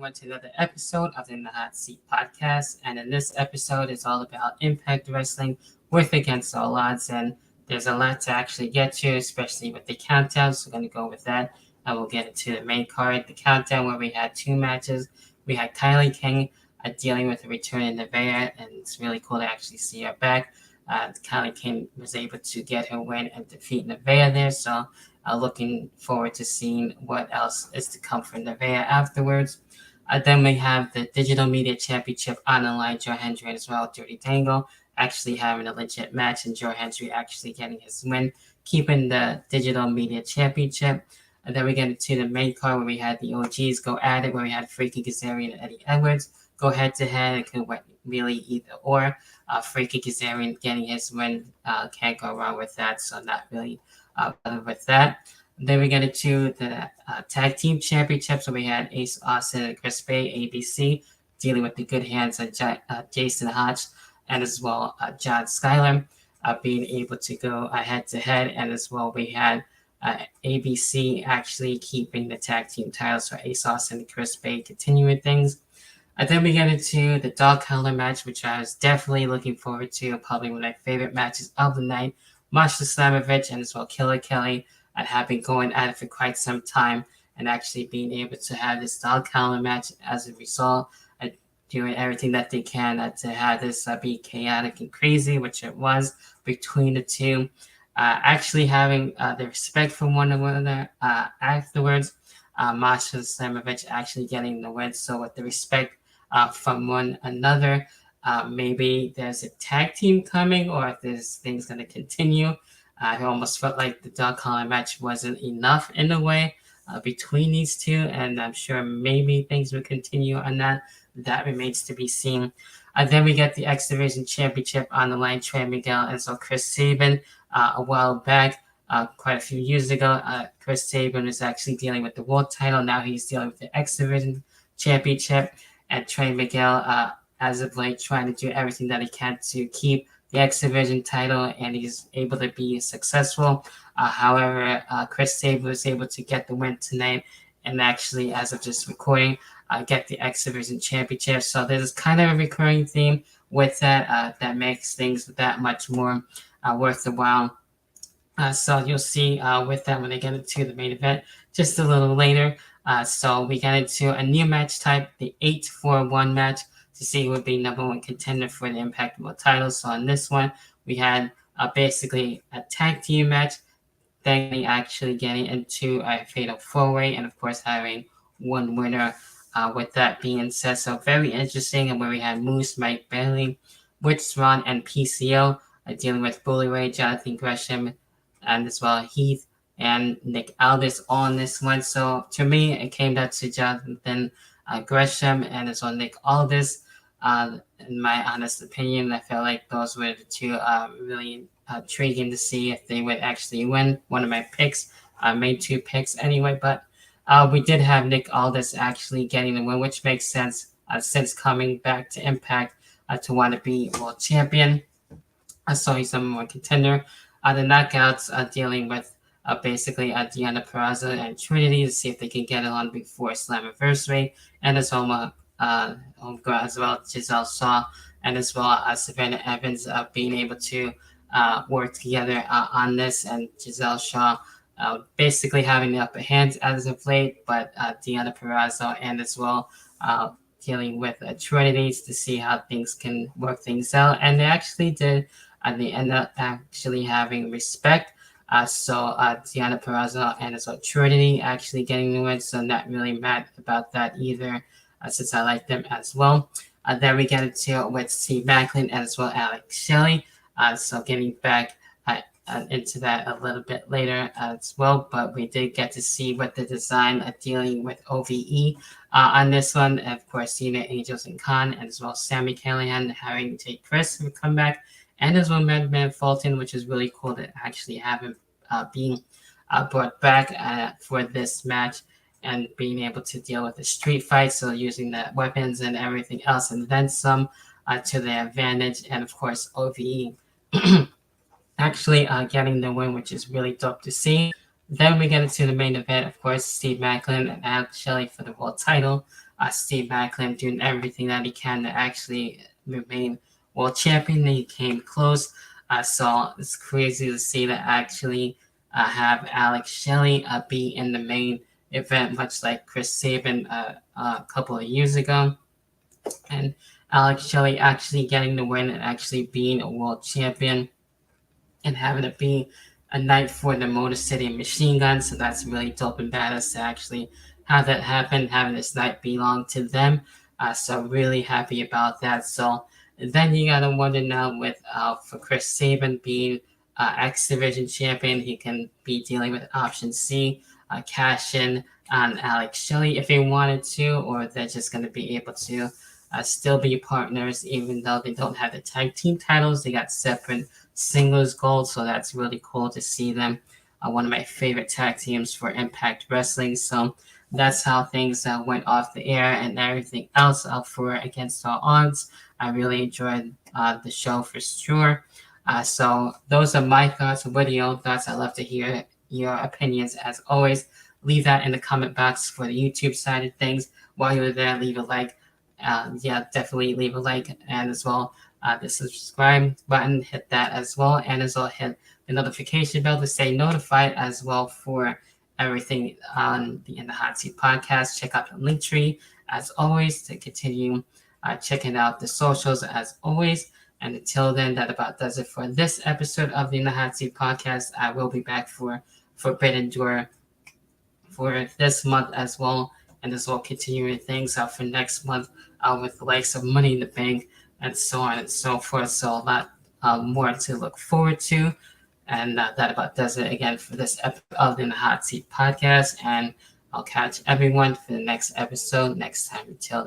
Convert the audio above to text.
everyone to another episode of the In the Hot Seat podcast. And in this episode, it's all about Impact Wrestling with Against All Odds. And there's a lot to actually get to, especially with the countdown. So we're going to go with that. And we'll get into the main card, the countdown, where we had two matches. We had Kylie King dealing with the return in Nevaeh, and it's really cool to actually see her back. Kylie King was able to get her win and defeat Nevaeh there. So looking forward to seeing what else is to come from Nevaeh afterwards. Then we have the Digital Media Championship on the line. Joe Hendry as well, Dirty Dangle, actually having a legit match, and Joe Hendry actually getting his win, keeping the Digital Media Championship. And then we get into the main card where we had the OGs go at it, where we had Freaky Kazarian and Eddie Edwards go head to head. It could really either or. Freaky Kazarian getting his win, can't go wrong with that, so not really with that. Then we get into the tag team championships. So we had Ace Austin and Chris Bay, ABC, dealing with the good hands of Jason Hodge and as well John Schuyler, being able to go head to head. And as well, we had ABC actually keeping the tag team titles for Ace Austin and Chris Bay, continuing things. Then we get into the dog collar match, which I was definitely looking forward to. Probably one of my favorite matches of the night. Masha Slamovich and as well Killer Kelly have been going at it for quite some time, and actually being able to have this dog collar match as a result, doing everything that they can to have this be chaotic and crazy, which it was between the two. Actually having the respect for one another afterwards. Masha Slamovich actually getting the win. So with the respect from one another, maybe there's a tag team coming, or if this thing's going to continue. I almost felt like the dog collar match wasn't enough in a way between these two, and I'm sure maybe things will continue on that. That remains to be seen. Then we get the X Division Championship on the line. Trey Miguel and so Chris Sabin a while back. Quite a few years ago, Chris Sabin was actually dealing with the world title. Now he's dealing with the X Division Championship. And Trey Miguel, as of late, trying to do everything that he can to keep the X Division title, and he's able to be successful. However, Chris Sabin was able to get the win tonight, and actually, as of just recording, get the X Division Championship. So there's kind of a recurring theme with that that makes things that much more worth the while. So you'll see with that when they get into the main event just a little later. So we get into a new match type, the 8-4-1 match, to see who would be number one contender for the Impact World title. So on this one, we had basically a tag team match, then actually getting into a fatal four-way, and of course having one winner. With that being said, so very interesting, and where we had Moose, Mike Bailey, Witch Swan, and PCO dealing with Bully Ray, Jonathan Gresham, and as well Heath and Nick Aldis on this one. So to me, it came down to Jonathan Gresham and as well Nick Aldis. In my honest opinion, I felt like those were the two really intriguing to see if they would actually win. One of my picks, I made two picks anyway, but we did have Nick Aldis actually getting the win, which makes sense since coming back to Impact to want to be world champion. So he's number one contender. The knockouts dealing with basically Deanna Purrazzo and Trinity to see if they can get it on before Slammiversary, and as well as well Giselle Shaw and as well Savannah Evans being able to work together on this, and Giselle Shaw basically having the upper hand as of late, but Deanna Purrazzo and as well dealing with Trinity to see how things can work things out, and they actually did. And they end up actually having respect. So Deanna Purrazzo and as well Trinity actually getting the win. So not really mad about that either, since I like them as well. Then we get into with Steve Macklin and as well Alex Shelley. So getting back into that a little bit later as well. But we did get to see what the design dealing with OVE on this one. And of course, Cena, Angels, and Khan, and as well Sami Callihan having Jake Chris come back. And as well, Madman Fulton, which is really cool to actually have him being brought back for this match and being able to deal with the street fight. So using the weapons and everything else, and then some to their advantage. And of course, OVE actually getting the win, which is really dope to see. Then we get into the main event, of course, Steve Macklin and Alex Shelley for the world title. Steve Macklin doing everything that he can to actually remain world champion. He came close. So it's crazy to see that actually have Alex Shelley be in the main event, much like Chris Sabin a couple of years ago. And Alex Shelley actually getting the win and actually being a world champion and having it be a night for the Motor City Machine Gun. So that's really dope and badass to actually have that happen, having this night belong to them. So really happy about that. So then you gotta wonder now with for Chris Sabin being X Division champion, he can be dealing with option C, cash in on Alex Shelley if he wanted to, or they're just gonna be able to still be partners even though they don't have the tag team titles. They got separate singles gold, so that's really cool to see them. One of my favorite tag teams for Impact Wrestling. So that's how things went off the air and everything else for Against All Odds. I really enjoyed the show for sure. So those are my thoughts. What are your thoughts? I'd love to hear your opinions as always. Leave that in the comment box for the YouTube side of things. While you're there, leave a like. Yeah, definitely leave a like and as well the subscribe button, hit that as well, and as well hit the notification bell to stay notified as well for everything on the In the Hot Seat podcast. Check out the link tree as always to continue checking out the socials as always. And until then, that about does it for this episode of the In the Hot Seat podcast. I will be back for Forbidden Door for this month as well, and as well continuing things out for next month with the likes of Money in the Bank and so on and so forth. So a lot more to look forward to. And that about does it again for this episode of the Hot Seat podcast. And I'll catch everyone for the next episode next time. Until